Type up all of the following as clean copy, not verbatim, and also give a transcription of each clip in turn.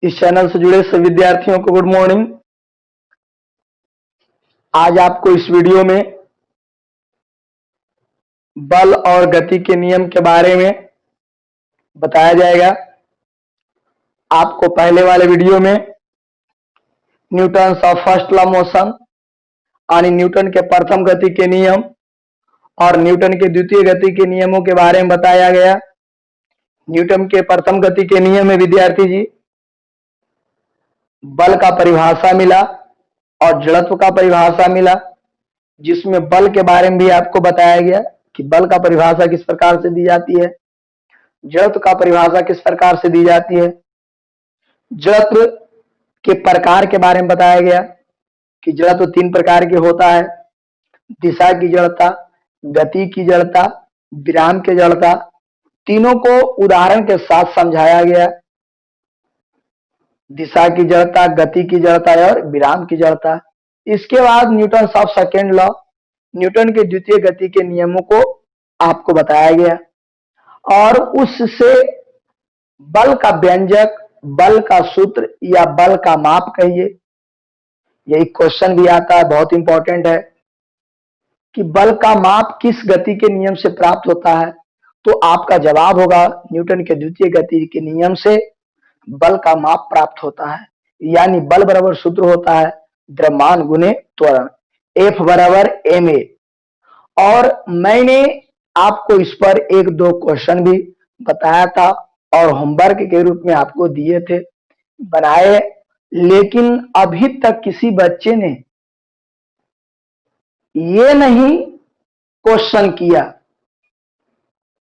इस चैनल से जुड़े सभी विद्यार्थियों को गुड मॉर्निंग। आज आपको इस वीडियो में बल और गति के नियम के बारे में बताया जाएगा। आपको पहले वाले वीडियो में Newton of first law motion यानी न्यूटन के प्रथम गति के नियम और न्यूटन के द्वितीय गति के नियमों के बारे में बताया गया। न्यूटन के प्रथम गति के नियम में विद्यार्थी जी बल का परिभाषा मिला और जड़त्व का परिभाषा मिला, जिसमें बल के बारे में भी आपको बताया गया कि बल का परिभाषा किस प्रकार से दी जाती है, जड़त्व का परिभाषा किस प्रकार से दी जाती है। जड़त्व के प्रकार के बारे में बताया गया कि जड़त्व 3 प्रकार के होता है: दिशा की जड़ता, गति की जड़ता, विराम की जड़ता। तीनों को उदाहरण के साथ समझाया गया। दिशा की जड़ता, गति की जड़ता और विराम की जड़ता। इसके बाद Newton of second law, Newton के द्वितीय गति के नियमों को आपको बताया गया और उससे बल का व्यंजक, बल का सूत्र या बल का माप कहिए, यही क्वेश्चन भी आता है, बहुत इंपॉर्टेंट है कि बल का माप किस गति के नियम से प्राप्त होता है। तो आपका जवाब होगा न्यूटन के द्वितीय गति के नियम से बल का माप प्राप्त होता है। यानी बल बराबर सूत्र होता है द्रव्यमान गुने त्वरण, F बराबर ma। और मैंने आपको इस पर 1-2 क्वेश्चन भी बताया था और होमवर्क के रूप में आपको दिए थे, बनाए, लेकिन अभी तक किसी बच्चे ने ये नहीं क्वेश्चन किया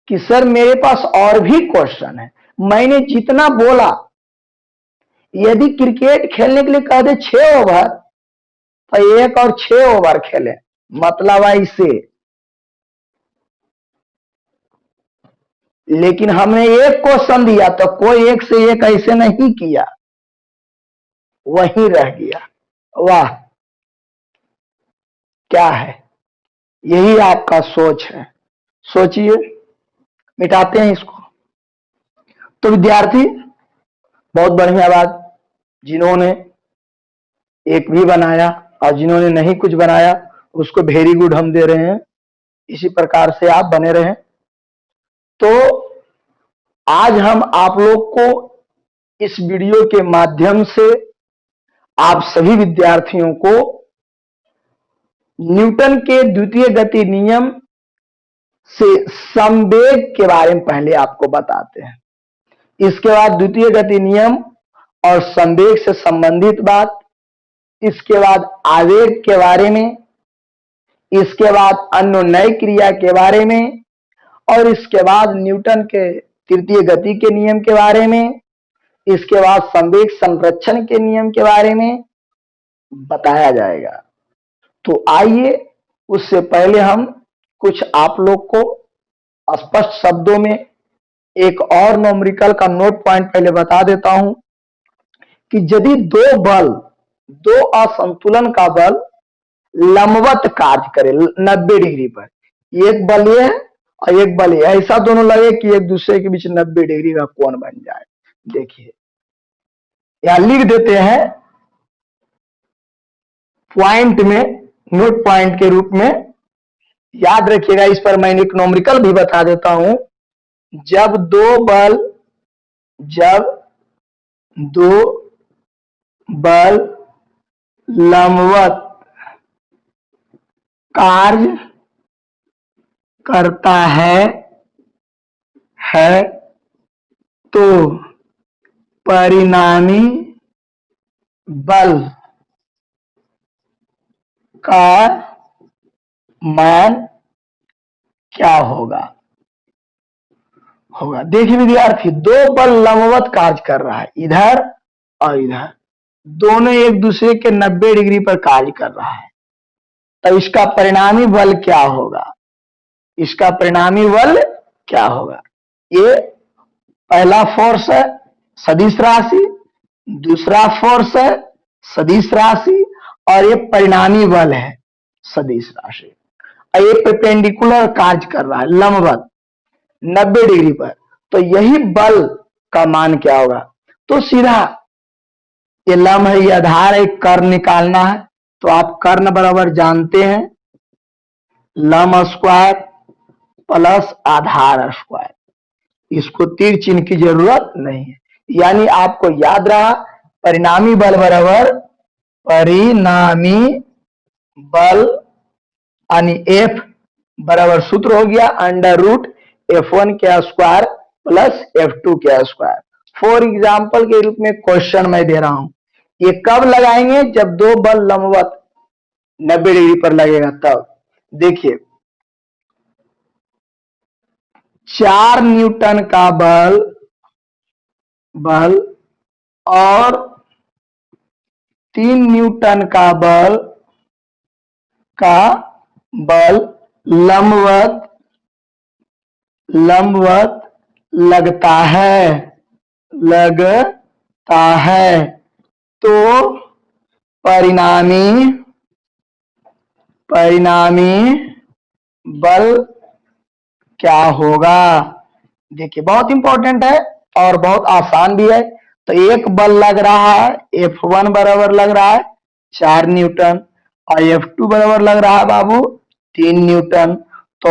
कि सर मेरे पास और भी क्वेश्चन है। मैंने जितना बोला, यदि क्रिकेट खेलने के लिए कह दे 6 ओवर तो 1 और 6 ओवर खेले, मतलब ऐसे। लेकिन हमने एक क्वेश्चन दिया तो कोई 1 से 1 ऐसे नहीं किया, वहीं रह गया। वाह, क्या है, यही आपका सोच है। सोचिए, मिटाते हैं इसको। तो विद्यार्थी बहुत बढ़िया बात, जिन्होंने एक भी बनाया और जिन्होंने नहीं कुछ बनाया उसको वेरी गुड हम दे रहे हैं। इसी प्रकार से आप बने रहें। तो आज हम आप लोग को इस वीडियो के माध्यम से आप सभी विद्यार्थियों को न्यूटन के द्वितीय गति नियम से संवेग के बारे में पहले आपको बताते हैं। इसके बाद द्वितीय गति नियम और संवेग से संबंधित बात, इसके बाद आवेग के बारे में, इसके बाद अनुनय क्रिया के बारे में और इसके बाद न्यूटन के तृतीय गति के नियम के बारे में, इसके बाद संवेग संरक्षण के नियम के बारे में बताया जाएगा। तो आइए, उससे पहले हम कुछ आप लोग को स्पष्ट शब्दों में एक और न्यूमेरिकल का नोट पॉइंट पहले बता देता हूं कि यदि दो असंतुलन का बल लंबवत कार्य करे 90 डिग्री पर, एक बल ये है और एक बल ये, ऐसा दोनों लगे कि एक दूसरे के बीच 90 डिग्री का कोण बन जाए। देखिए, यहां लिख देते हैं पॉइंट में, नोट पॉइंट के रूप में याद रखिएगा। इस पर मैं एक न्यूमेरिकल भी बता देता हूं। जब दो बल लंबवत कार्य करता है तो परिणामी बल का मान क्या होगा। देखिए विद्यार्थी, 2 बल लंबवत कार्य कर रहा है, इधर और इधर, दोनों एक दूसरे के 90 डिग्री पर कार्य कर रहा है। तो इसका परिणामी बल क्या होगा? इसका परिणामी बल क्या होगा? ये पहला फोर्स है सदिश राशि, दूसरा फोर्स है सदिश राशि और ये परिणामी बल है सदिश राशि। ये परपेंडिकुलर कार्य कर रहा है लंबवत 90 डिग्री पर। तो यही बल का मान क्या होगा? तो सीधा ये लम्ब है, ये आधार है, कर्ण निकालना है तो आप कर्ण बराबर जानते हैं, लम्ब स्क्वायर प्लस आधार स्क्वायर, इसको तीर चिन्ह की जरूरत नहीं है। यानी आपको याद रहा परिणामी बल बराबर परिणामी बल यानी F बराबर सूत्र हो गया अंडर रूट F1 के स्क्वायर प्लस F2 के स्क्वायर। फॉर एग्जाम्पल के रूप में क्वेश्चन मैं दे रहा हूं, ये कब लगाएंगे? जब दो बल लंबवत 90 डिग्री पर लगेगा तब। देखिए 4 न्यूटन का बल और 3 न्यूटन का बल लंबवत लगता है तो परिणामी बल क्या होगा? देखिए बहुत इंपॉर्टेंट है और बहुत आसान भी है। तो एक बल लग रहा है F1 बराबर लग रहा है 4 न्यूटन और F2 बराबर लग रहा है बाबू 3 न्यूटन। तो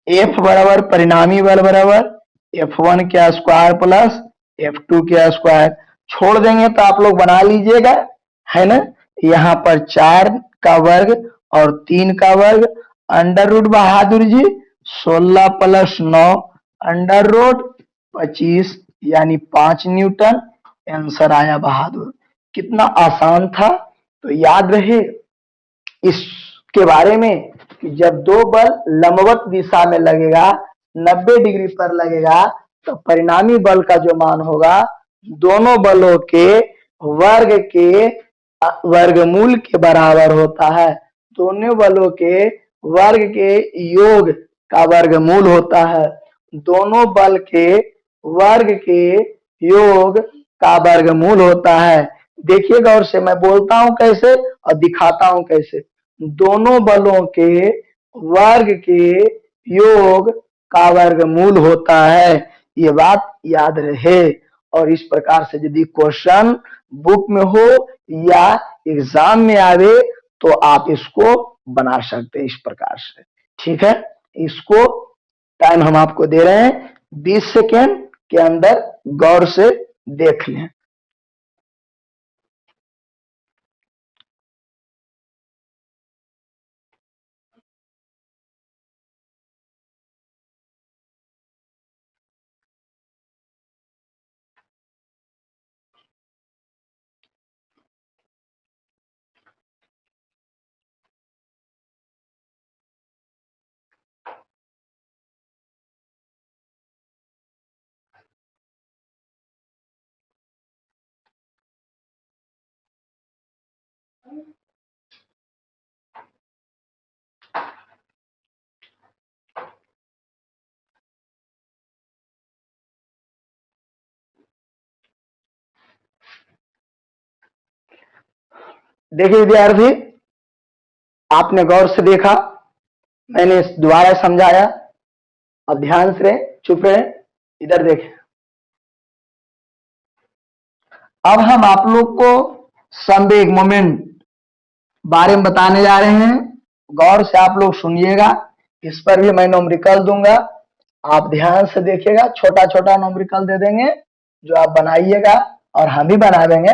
F बराबर परिणामी बल बराबर F1 के स्क्वायर प्लस F2 के स्क्वायर, छोड़ देंगे तो आप लोग बना लीजिएगा, है ना। यहाँ पर 4 का वर्ग और 3 का वर्ग under root Bahadur ji 16 plus 9 under root 25 यानी 5 न्यूटन आंसर आया बहादुर। कितना आसान था। तो याद रहे इसके बारे में कि जब दो बल लंबवत दिशा में लगेगा 90 डिग्री पर लगेगा तो परिणामी बल का जो मान होगा दोनों बलों के वर्गमूल के बराबर होता है। दोनों बलों के वर्ग के योग का वर्गमूल होता है। दोनों बल के वर्ग के योग का वर्गमूल होता है। देखिए गौर से मैं बोलता हूं कैसे और दिखाता हूं कैसे। दोनों बलों के वर्ग के योग का वर्गमूल होता है, ये बात याद रहे। और इस प्रकार से यदि क्वेश्चन बुक में हो या एग्जाम में आवे तो आप इसको बना सकते हैं इस प्रकार से, ठीक है। इसको टाइम हम आपको दे रहे हैं 20 सेकेंड के अंदर गौर से देख लें। देखिए विद्यार्थी, आपने गौर से देखा, मैंने दोबारा समझाया, अब ध्यान से रहे, चुप रहे, इधर देखें। अब हम आप लोग को संवेग मोमेंट बारे में बताने जा रहे हैं। गौर से आप लोग सुनिएगा, इस पर भी मैं नोमरिकल दूंगा, आप ध्यान से देखिएगा। छोटा छोटा नोमरिकल दे देंगे जो आप बनाइएगा और हम भी बना देंगे।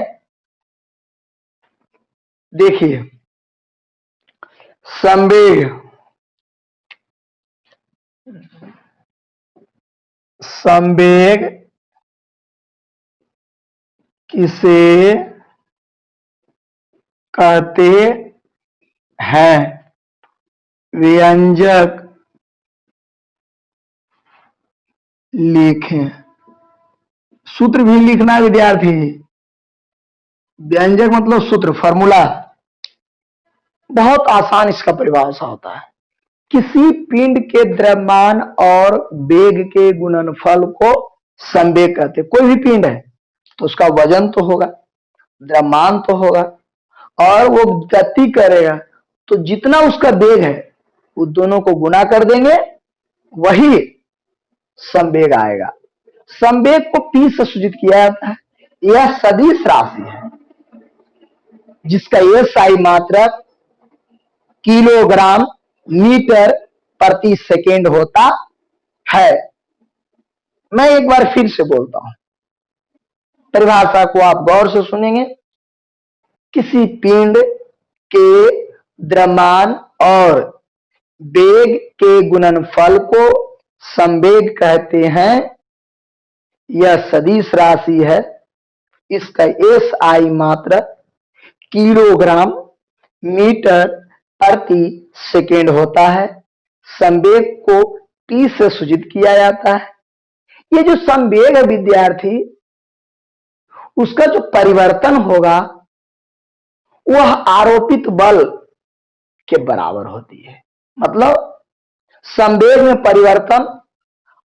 देखिए संवेग किसे कहते हैं? व्यंजक लिखें। सूत्र भी लिखना विद्यार्थी। व्यंजक मतलब सूत्र, फॉर्मूला। बहुत आसान इसका परिभाषा होता है। किसी पिंड के द्रव्यमान और वेग के गुणनफल को संवेग कहते हैं। कोई भी पिंड है तो उसका वजन तो होगा, द्रव्यमान तो होगा और वो गति करेगा, तो जितना उसका वेग है वो दोनों को गुना कर देंगे, वही संवेग आएगा। संवेग को P से सूचित किया जाता है। यह सदिश राशि है, जिसका एसआई मात्रक किलोग्राम मीटर प्रति सेकेंड होता है। मैं एक बार फिर से बोलता हूं, परिभाषा को आप गौर से सुनेंगे। किसी पिंड के द्रव्यमान और वेग के गुणनफल को संवेग कहते हैं। यह सदिश राशि है। इसका एसआई मात्रक किलोग्राम मीटर प्रति सेकेंड होता है। संवेग को टी से सूचित किया जाता है। ये जो संवेग है विद्यार्थी, उसका जो परिवर्तन होगा वह आरोपित बल के बराबर होती है। मतलब संवेग में परिवर्तन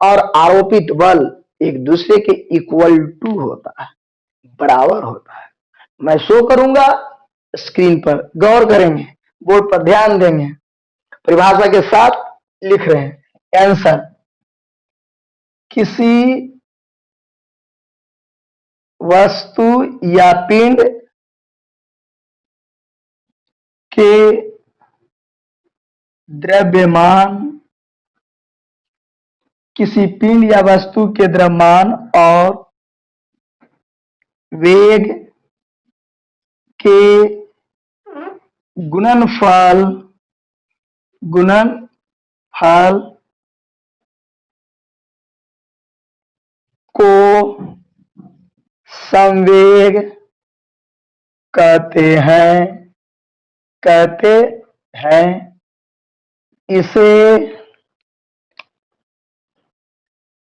और आरोपित बल एक दूसरे के इक्वल टू होता है, बराबर होता है। मैं शो करूंगा स्क्रीन पर, गौर करेंगे, बोर्ड पर ध्यान देंगे, परिभाषा के साथ लिख रहे हैं आंसर। किसी वस्तु या पिंड के द्रव्यमान, किसी पिंड या वस्तु के द्रव्यमान और वेग के गुणनफल को संवेग कहते हैं। इसे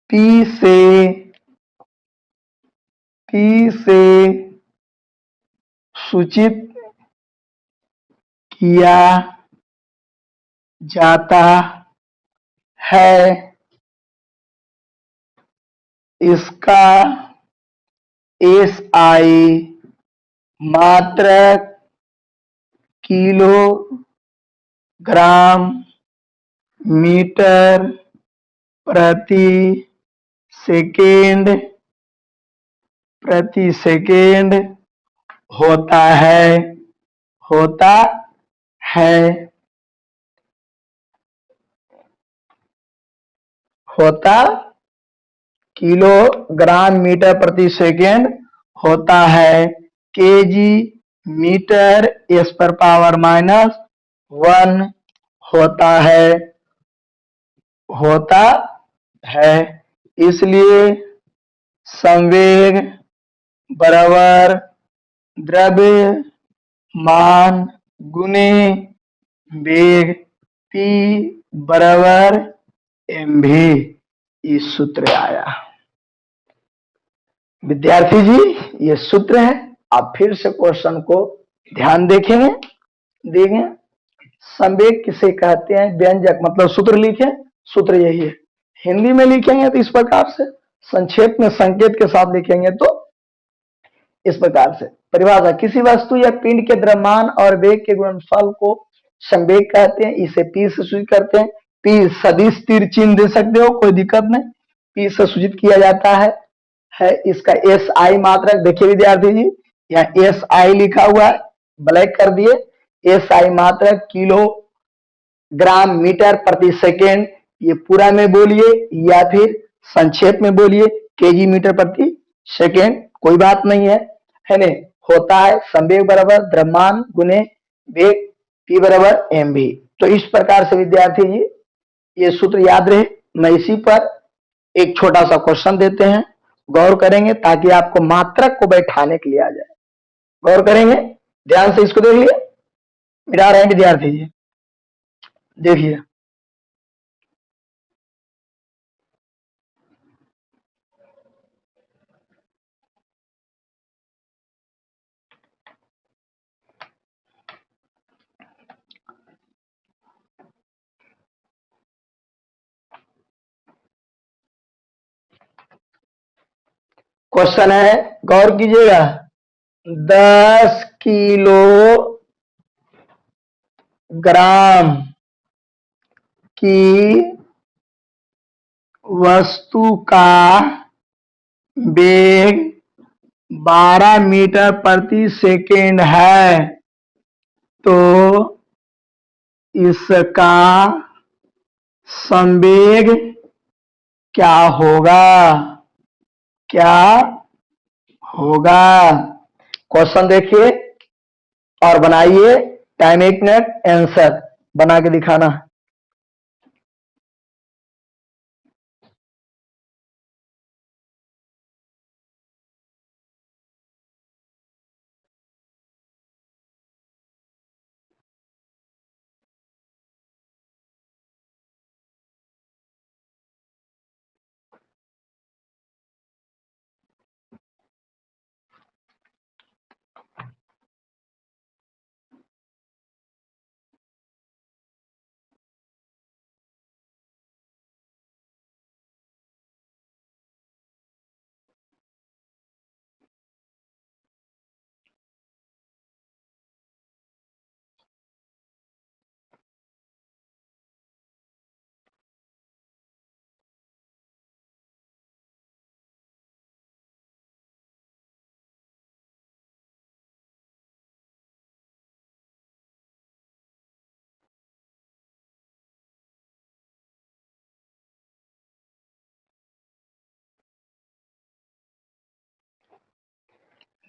P से सूचित किया जाता है। इसका एसआई मात्रक किलोग्राम मीटर प्रति सेकेंड होता किलोग्राम मीटर प्रति सेकेंड होता है। केजी मीटर एस पर पावर -1 होता है। इसलिए संवेग बराबर द्रव्यमान गुने वेग, P बराबर mv। इस सूत्र आया। विद्यार्थी जी, ये सूत्र है। आप फिर से क्वेश्चन को ध्यान देखेंगे। संवेग किसे कहते हैं, व्यंजक मतलब सूत्र लिखें। सूत्र यही है। हिंदी में लिखेंगे तो इस प्रकार से, संक्षेप में संकेत के साथ लिखेंगे तो इस प्रकार से। परिभाषा, किसी वस्तु या पिंड के द्रव्यमान और वेग के गुणनफल को संवेग कहते हैं। इसे P से सूचित करते हैं। P सदिश तीर चिन्ह दे सकते हो, कोई दिक्कत नहीं। P से सूचित किया जाता है। इसका SI मात्रक देखिए विद्यार्थी जी, यहाँ SI लिखा हुआ है, ब्लैक कर दिए। SI मात्रक किलोग्राम मीटर प्रति सेकेंड, ये पूरा में बोलिए या फिर संक्षेप में बोलिए केजी मीटर प्रति सेकेंड, कोई बात नहीं है ना। होता है संवेग बराबर द्रव्यमान गुने वेग, P बराबर mv। तो इस प्रकार से विद्यार्थी जी ये सूत्र याद रहे। मैं इसी पर एक छोटा सा क्वेश्चन देते हैं, गौर करेंगे ताकि आपको मात्रक को बैठाने के लिए आ जाए। गौर करेंगे, ध्यान से इसको देखिए। मिटा रहे हैं विद्यार्थी जी, देखिए। क्वेश्चन है, गौर कीजिएगा। 10 किलोग्राम की वस्तु का वेग 12 मीटर प्रति सेकेंड है। तो इसका संवेग क्या होगा, क्या होगा। क्वेश्चन देखिए और बनाइए। टाइम 1 मिनट, आंसर बना के दिखाना।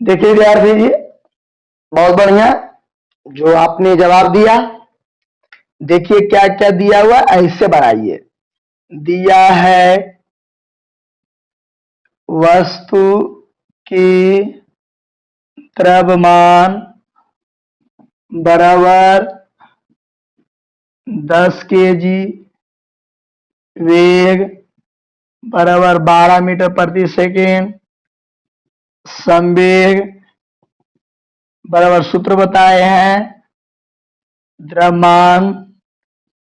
देखिए विद्यार्थी जी, बहुत बढ़िया जो आपने जवाब दिया। देखिए क्या क्या दिया हुआ, ऐसे बनाइए। दिया है वस्तु की द्रव्यमान बराबर 10 केजी, वेग बराबर 12 मीटर प्रति सेकेंड, संवेग बराबर सूत्र बताए हैं, द्रव्यमान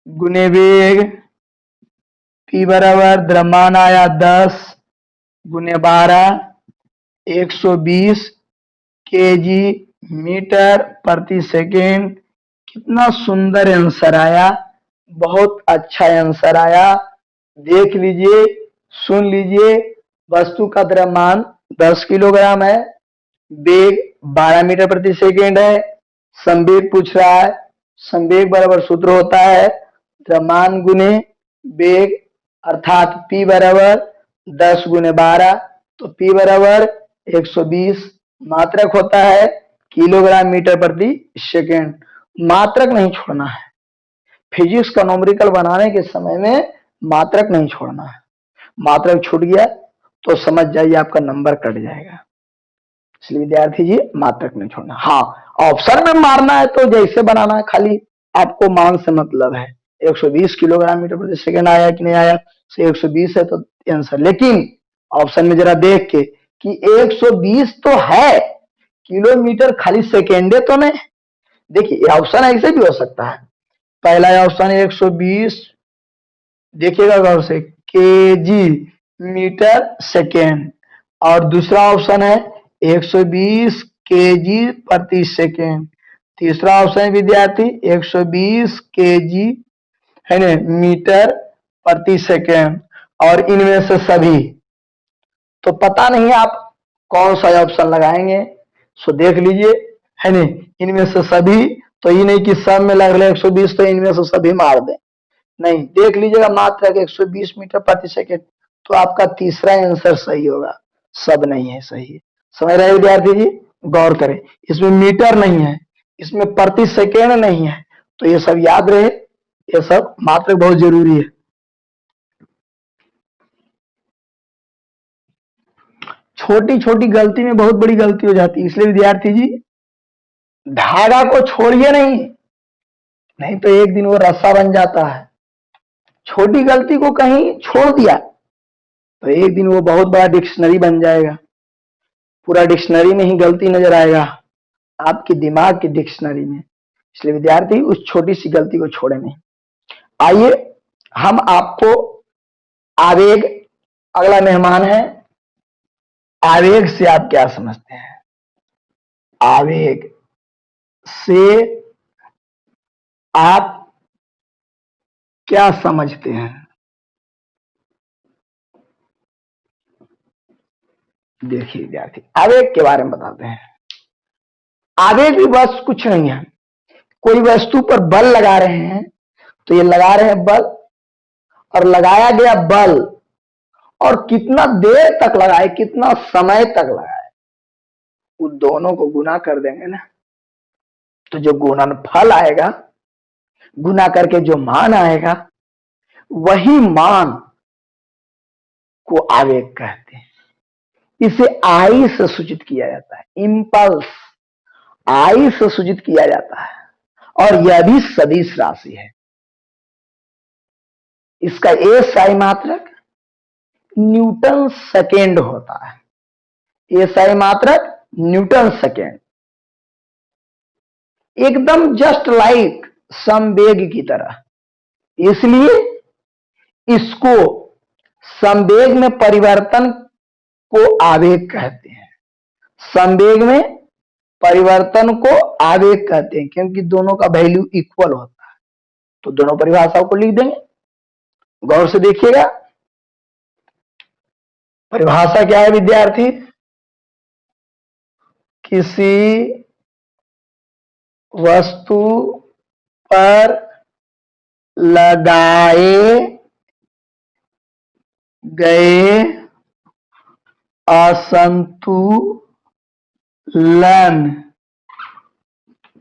गुने वेग, पी बराबर द्रव्यमान आया 10 गुने 12, 120 केजी मीटर प्रति सेकेंड। कितना सुंदर आंसर आया, बहुत अच्छा आंसर आया। देख लीजिए, सुन लीजिए। वस्तु का द्रव्यमान 10 किलोग्राम है, वेग 12 मीटर प्रति सेकेंड है, संवेग पूछ रहा है। संवेग बराबर सूत्र होता है द्रव्यमान गुने वेग, अर्थात P बराबर 10 गुने 12, तो P बराबर 120 मात्रक होता है किलोग्राम मीटर प्रति सेकेंड। मात्रक नहीं छोड़ना है, फिजिक्स का न्यूमेरिकल बनाने के समय में मात्रक नहीं छोड़ना है। मात्रक छूट गया तो समझ जाइए आपका नंबर कट जाएगा। इसलिए विद्यार्थी जी मात्रक नहीं छोड़ना। हाँ, ऑप्शन में मारना है तो जैसे बनाना है, खाली आपको मान से मतलब है। 120 किलोग्राम मीटर प्रति सेकेंड आया कि नहीं आया, से 120 है तो आंसर। लेकिन ऑप्शन में जरा देख के कि 120 तो है, किलोमीटर खाली सेकेंडे तो नहीं। देखिए ऑप्शन ऐसे भी हो सकता है। पहला ऑप्शन 120, देखिएगा गौर से, केजी मीटर सेकेंड, और दूसरा ऑप्शन है 120 केजी प्रति सेकेंड। तीसरा ऑप्शन है विद्यार्थी 120 केजी है ना मीटर प्रति सेकेंड। और इनमें से सभी तो पता नहीं आप कौन सा ऑप्शन लगाएंगे, सो देख लीजिए है ना। इनमें से सभी तो ये नहीं कि सब में लग रहे 120 तो इनमें से सभी मार दें, नहीं। देख लीजिएगा मात्रक 120 मीटर प्रति सेकेंड, तो आपका तीसरा आंसर सही होगा, सब नहीं है सही। समझ रहे विद्यार्थी जी, गौर करें। इसमें मीटर नहीं है, इसमें प्रति सेकेंड नहीं है, तो ये सब याद रहे, ये सब मात्रक बहुत जरूरी है। छोटी छोटी गलती में बहुत बड़ी गलती हो जाती है, इसलिए विद्यार्थी जी धागा को छोड़िए नहीं, नहीं तो एक दिन वो रस्सा बन जाता है। छोटी गलती को कहीं छोड़ दिया तो एक दिन वो बहुत बड़ा डिक्शनरी बन जाएगा। पूरा डिक्शनरी में ही गलती नजर आएगा, आपके दिमाग की डिक्शनरी में। इसलिए विद्यार्थी उस छोटी सी गलती को छोड़े नहीं। आइए हम आपको आवेग, अगला मेहमान है। आवेग से आप क्या समझते हैं, आवेग से आप क्या समझते हैं। देखिए विद्यार्थी, आवेग के बारे में बताते हैं। आवेग भी बस कुछ नहीं है, कोई वस्तु पर बल लगा रहे हैं, तो ये लगा रहे हैं बल, और लगाया गया बल और कितना देर तक लगाए, कितना समय तक लगाए, उन दोनों को गुना कर देंगे ना, तो जो गुणनफल आएगा, गुना करके जो मान आएगा, वही मान को आवेग कहते हैं। इसे आई से सूचित किया जाता है, इंपल्स आई से सूचित किया जाता है, और यह भी सदिश राशि है। इसका एसआई मात्रक न्यूटन सेकेंड होता है, एसआई मात्रक न्यूटन सेकेंड, एकदम जस्ट लाइक संवेग की तरह। इसलिए इसको संवेग में परिवर्तन को आवेग कहते हैं, संवेग में परिवर्तन को आवेग कहते हैं, क्योंकि दोनों का वैल्यू इक्वल होता है। तो दोनों परिभाषाओं को लिख देंगे, गौर से देखिएगा। परिभाषा क्या है विद्यार्थी? किसी वस्तु पर लगाए गए असंतुलन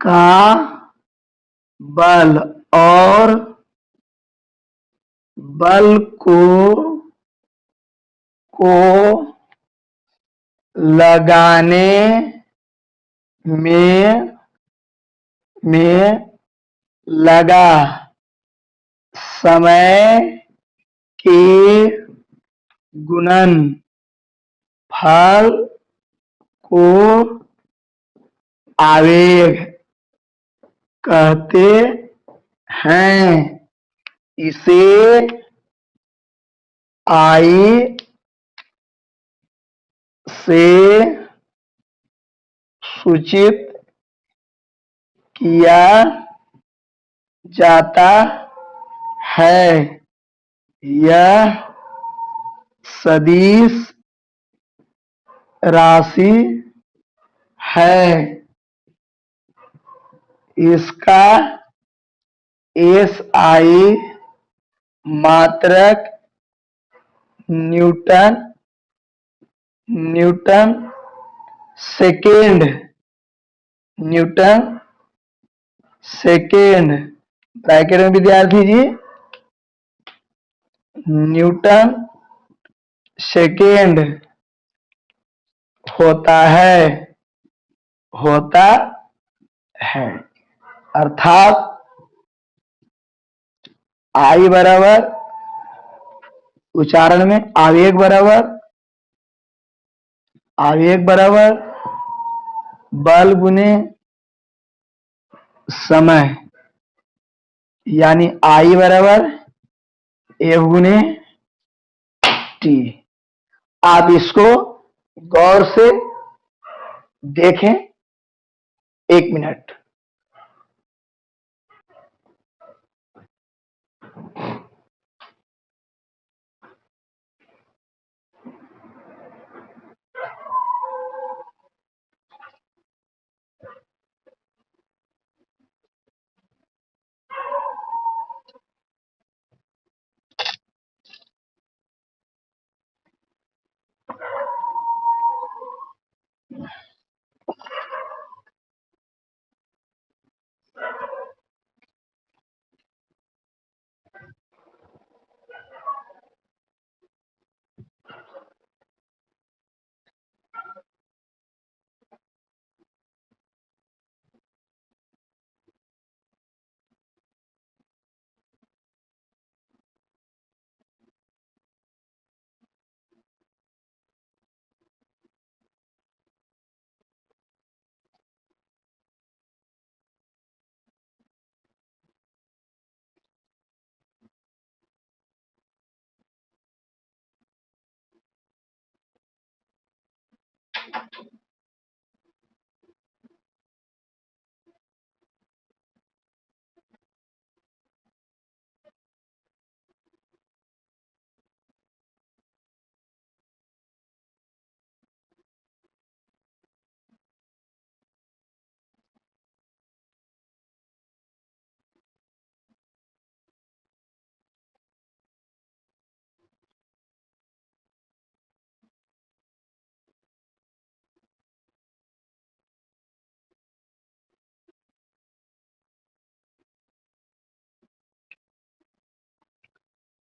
का बल और बल को लगाने में लगा समय के गुणन फल को आवेग कहते हैं। इसे आई से सूचित किया जाता है। यह सदिश राशि है। इसका एसआई मात्रक Newton second, Newton second, bracket में विद्यार्थी जी न्यूटन सेकेंड होता है। अर्थात आई बराबर उच्चारण में आवेग बराबर बल गुने समय, यानी आई बराबर एफ गुने टी। आप इसको गौर से देखें, 1 मिनट।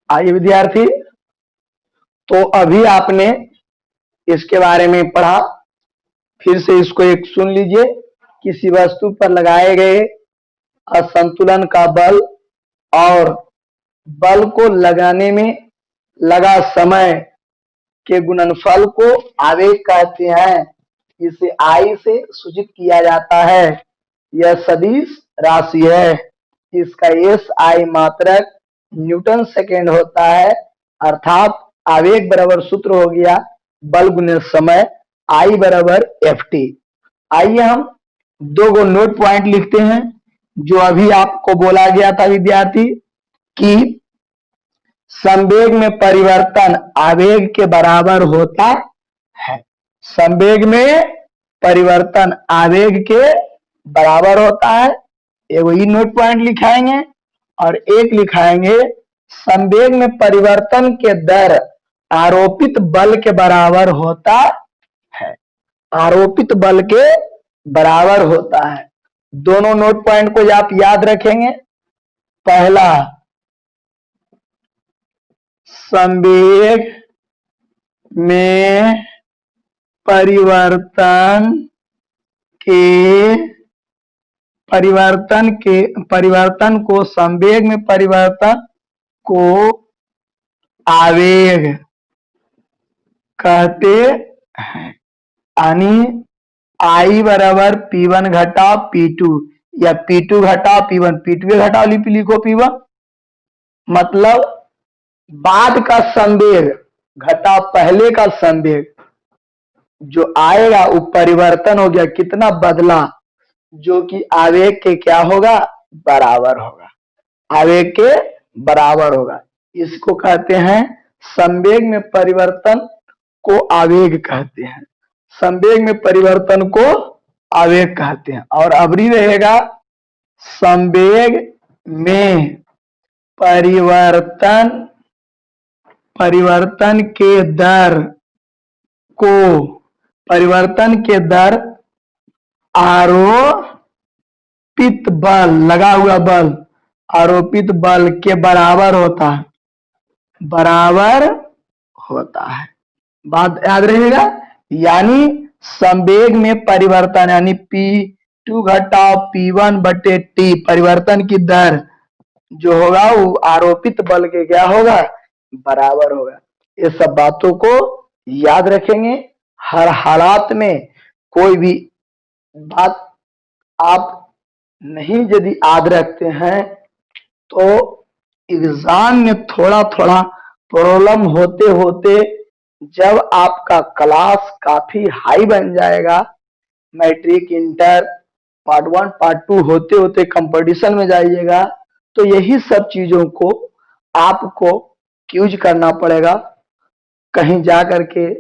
आइए विद्यार्थी, तो अभी आपने इसके बारे में पढ़ा, फिर से इसको एक सुन लीजिए। किसी वस्तु पर लगाए गए असंतुलन का बल और बल को लगाने में लगा समय के गुणनफल को आवेग कहते हैं। इसे आई से सूचित किया जाता है। यह सदिश राशि है। इसका एस आई मात्रक न्यूटन सेकेंड होता है, अर्थात आवेग बराबर सूत्र हो गया बल गुने समय, आई बराबर एफ टी। आइए हम दो गो नोट पॉइंट लिखते हैं। जो अभी आपको बोला गया था विद्यार्थी कि संवेग में परिवर्तन आवेग के बराबर होता है। संवेग में परिवर्तन आवेग के बराबर होता है। एगो ही नोट पॉइंट लिखाएंगे और एक लिखाएंगे संवेग में परिवर्तन के दर आरोपित बल के बराबर होता है। आरोपित बल के बराबर होता है। दोनों नोट पॉइंट को आप याद रखेंगे। पहला, संवेग में परिवर्तन को संवेग में परिवर्तन को आवेग कहते हैं। यानी आई बराबर P1 घटा P2 या P2 घटा P1, P2 घटा लिखो P1, मतलब बाद का संवेग घटा पहले का संवेग जो आएगा वो परिवर्तन हो गया, कितना बदला, जो कि आवेग के क्या होगा, बराबर होगा। आवेग के बराबर होगा। इसको कहते हैं संवेग में परिवर्तन को आवेग कहते हैं। संवेग में परिवर्तन को आवेग कहते हैं। और अबरी रहेगा संवेग में परिवर्तन के दर आरोपित बल, लगा हुआ बल, आरोपित बल के बराबर होता है। बात याद रहेगा। यानी संवेग में परिवर्तन यानी P2 घटा P1 बटे T, परिवर्तन की दर जो होगा वो आरोपित बल के क्या होगा, बराबर होगा। ये सब बातों को याद रखेंगे। हर हालात में कोई भी बात आप नहीं यदि याद रखते हैं तो एग्जाम में थोड़ा थोड़ा प्रॉब्लम होते होते जब आपका क्लास काफी हाई बन जाएगा, मैट्रिक इंटर पार्ट 1 पार्ट 2 होते होते कंपटीशन में जाइएगा, तो यही सब चीजों को आपको यूज करना पड़ेगा। कहीं जा करके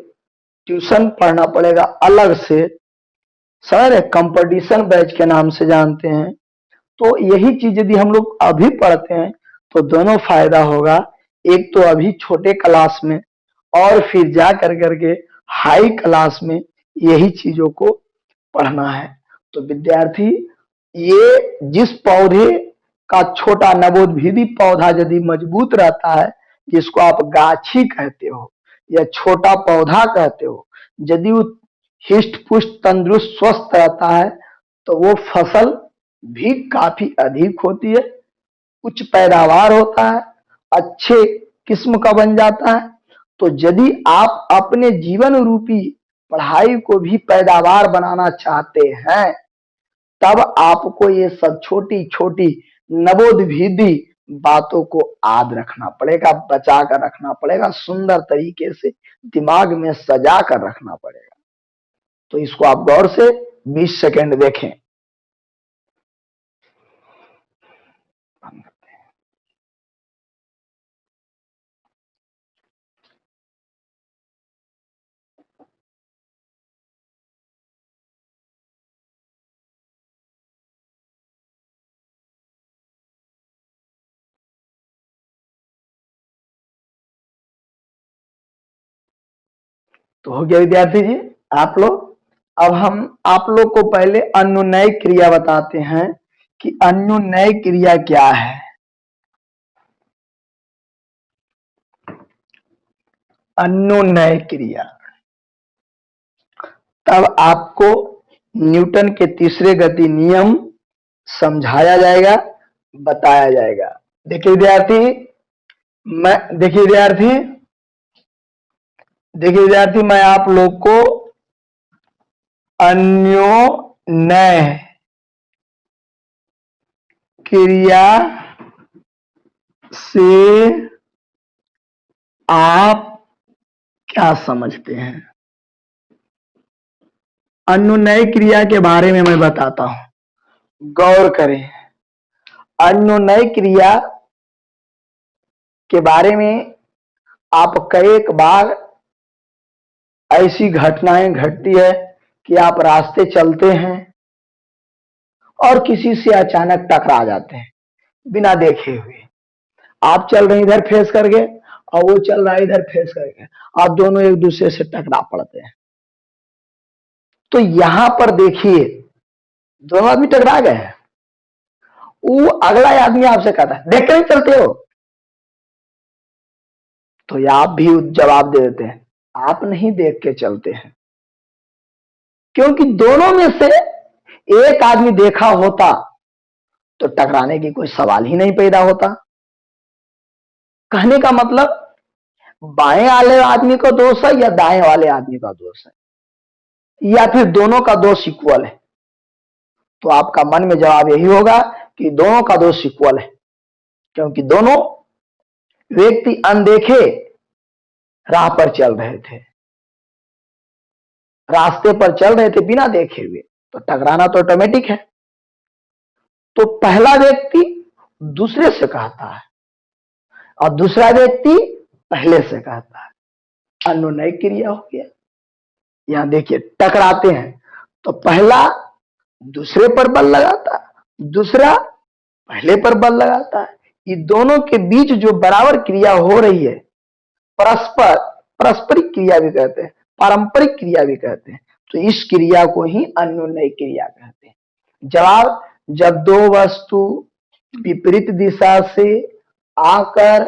ट्यूशन पढ़ना पड़ेगा अलग से, सर कंपटीशन बैच के नाम से जानते हैं। तो यही चीज यदि हम लोग अभी पढ़ते हैं तो दोनों फायदा होगा। एक तो अभी छोटे क्लास में और फिर जा करके हाई क्लास में यही चीजों को पढ़ना है। तो विद्यार्थी, ये जिस पौधे का छोटा नवोद्भिदी पौधा यदि मजबूत रहता है, जिसको आप गाछी कहते हो या छोटा पौधा कहते हो, यदि वो हिष्ट पुष्ट तंदुरुस्त स्वस्थ रहता है तो वो फसल भी काफी अधिक होती है, उच्च पैदावार होता है, अच्छे किस्म का बन जाता है। तो यदि आप अपने जीवन रूपी पढ़ाई को भी पैदावार बनाना चाहते हैं, तब आपको ये सब छोटी छोटी नवोद्भिदी बातों को याद रखना पड़ेगा, बचा कर रखना पड़ेगा, सुंदर तरीके से दिमाग में सजा कर रखना पड़ेगा। तो इसको आप गौर से 20 सेकेंड देखें। तो हो गया विद्यार्थी जी आप लोग। अब हम आप लोग को पहले अनुनय क्रिया बताते हैं कि अनुनय क्रिया क्या है। अनुनय क्रिया। तब आपको न्यूटन के तीसरे गति नियम समझाया जाएगा, बताया जाएगा। देखिए विद्यार्थी, मैं आप लोग को अन्योन्य क्रिया से आप क्या समझते हैं? अनुनय क्रिया के बारे में मैं बताता हूं, गौर करें। अनुनय क्रिया के बारे में आप कई बार ऐसी घटनाएं घटती है कि आप रास्ते चलते हैं और किसी से अचानक टकरा जाते हैं बिना देखे हुए। आप चल रहे इधर फेस करके और वो चल रहा है इधर फेस करके, आप दोनों एक दूसरे से टकरा पड़ते हैं। तो यहां पर देखिए, दोनों आदमी टकरा गए हैं। वो अगला आदमी आपसे कहता है देख कर ही चलते हो, तो आप भी जवाब दे देते हैं आप नहीं देख के चलते हैं, क्योंकि दोनों में से एक आदमी देखा होता तो टकराने की कोई सवाल ही नहीं पैदा होता। कहने का मतलब बाएं वाले आदमी का दोष है या दाएं वाले आदमी का दोष है, या फिर दोनों का दोष इक्वल है? तो आपका मन में जवाब यही होगा कि दोनों का दोष इक्वल है, क्योंकि दोनों व्यक्ति अनदेखे राह पर चल रहे थे, रास्ते पर चल रहे थे बिना देखे हुए, तो टकराना तो ऑटोमेटिक है। तो पहला व्यक्ति दूसरे से कहता है और दूसरा व्यक्ति पहले से कहता है, अनुनय क्रिया हो गया। यहां देखिए, टकराते हैं तो पहला दूसरे पर बल लगाता है, दूसरा पहले पर बल लगाता है। ये दोनों के बीच जो बराबर क्रिया हो रही है, पारस्परिक क्रिया भी कहते हैं, पारंपरिक क्रिया भी कहते हैं। तो इस क्रिया को ही अनुनय क्रिया कहते हैं। जवाब, जब दो वस्तु विपरीत दिशा से आकर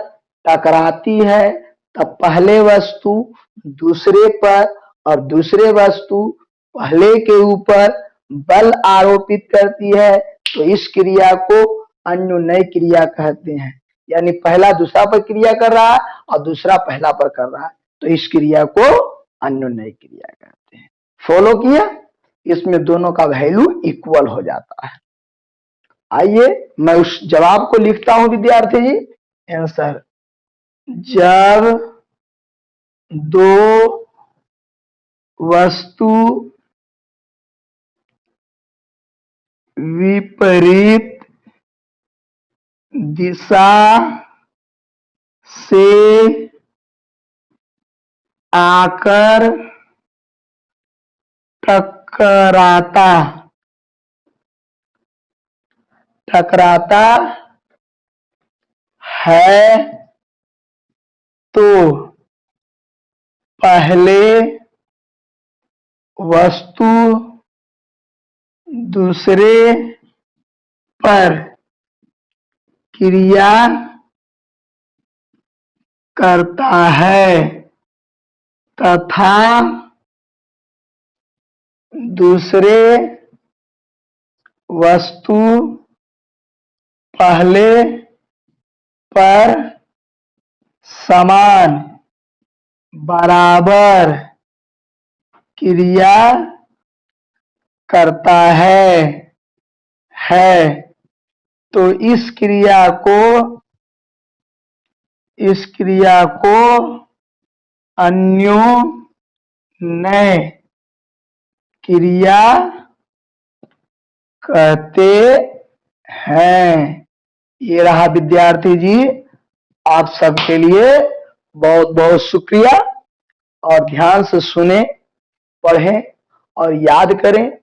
टकराती है तब पहले वस्तु दूसरे पर और दूसरे वस्तु पहले के ऊपर बल आरोपित करती है, तो इस क्रिया को अनुनय क्रिया कहते हैं। यानी पहला दूसरा पर क्रिया कर रहा है और दूसरा पहला पर कर रहा है, तो इस क्रिया को अनुनय क्रिया कहते हैं। फॉलो किया? इसमें दोनों का वैल्यू इक्वल हो जाता है। आइए मैं उस जवाब को लिखता हूं विद्यार्थी जी। आंसर, जब दो वस्तु विपरीत दिशा से आकर टकराता है तो पहले वस्तु दूसरे पर क्रिया करता है तथा दूसरे वस्तु पहले पर समान बराबर क्रिया करता है। तो इस क्रिया को अन्योन्य क्रिया कहते हैं। ये रहा विद्यार्थी जी, आप सबके लिए बहुत बहुत शुक्रिया। और ध्यान से सुने, पढ़ें और याद करें।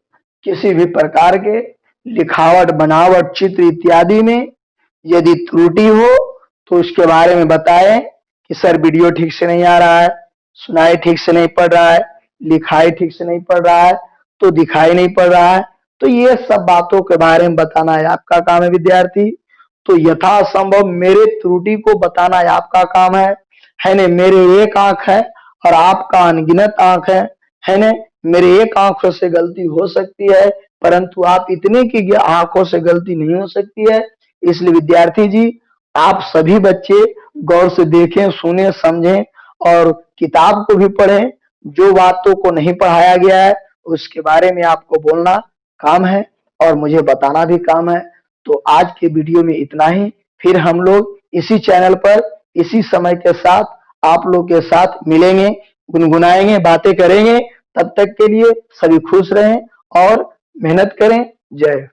किसी भी प्रकार के लिखावट, बनावट, चित्र इत्यादि में यदि त्रुटि हो तो उसके बारे में बताएं कि सर वीडियो ठीक से नहीं आ रहा है, सुनाई ठीक से नहीं पड़ रहा है, लिखाई ठीक से नहीं पड़ रहा है, तो दिखाई नहीं पड़ रहा है। तो ये सब बातों के बारे में बताना है आपका काम है विद्यार्थी। तो यथासंभव मेरे त्रुटि को बताना है आपका काम है नहीं? मेरे एक आंख है और आपका अनगिनत आंख है न। मेरे एक आंखों से गलती हो सकती है, परंतु आप इतने की आंखों से गलती नहीं हो सकती है। इसलिए विद्यार्थी जी, आप सभी बच्चे गौर से देखें, सुने, समझें और किताब को भी पढ़ें। जो बातों को नहीं पढ़ाया गया है उसके बारे में आपको बोलना काम है और मुझे बताना भी काम है। तो आज के वीडियो में इतना ही। फिर हम लोग इसी चैनल पर इसी समय के साथ आप लोग के साथ मिलेंगे, गुनगुनाएंगे, बातें करेंगे। तब तक के लिए सभी खुश रहें और मेहनत करें। जय।